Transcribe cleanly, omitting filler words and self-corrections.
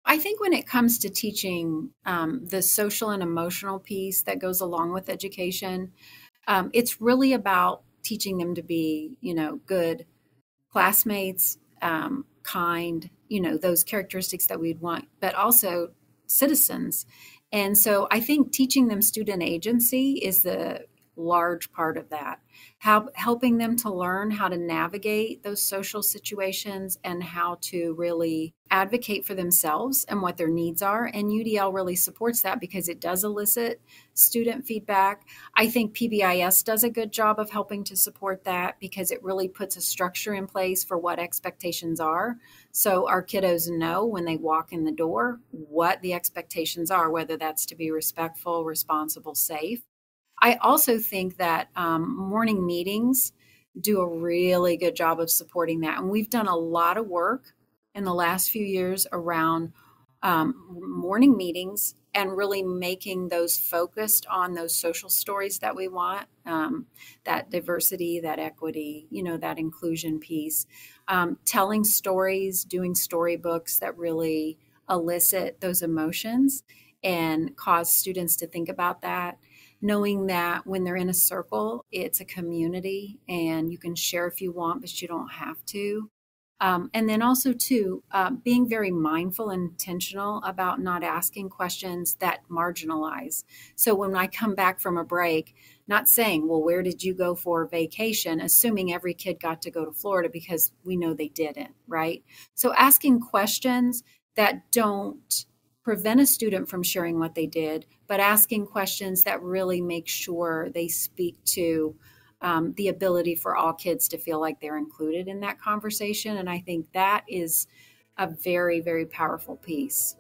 I think when it comes to teaching the social and emotional piece that goes along with education, it's really about teaching them to be, good classmates, kind, those characteristics that we'd want, but also citizens. And so I think teaching them student agency is the large part of that. Helping them to learn how to navigate those social situations and how to really advocate for themselves and what their needs are. And UDL really supports that because it does elicit student feedback. I think PBIS does a good job of helping to support that because it really puts a structure in place for what expectations are. So our kiddos know when they walk in the door what the expectations are, whether that's to be respectful, responsible, safe. I also think that morning meetings do a really good job of supporting that. And we've done a lot of work in the last few years around morning meetings and really making those focused on those social stories that we want, that diversity, that equity, that inclusion piece. Telling stories, doing storybooks that really elicit those emotions and cause students to think about that, knowing that when they're in a circle, it's a community and you can share if you want, but you don't have to. And then also, too, being very mindful and intentional about not asking questions that marginalize. So when I come back from a break, not saying, well, where did you go for vacation? Assuming every kid got to go to Florida because we know they didn't, right? So asking questions that don't prevent a student from sharing what they did, but asking questions that really make sure they speak to the ability for all kids to feel like they're included in that conversation. And I think that is a very, very powerful piece.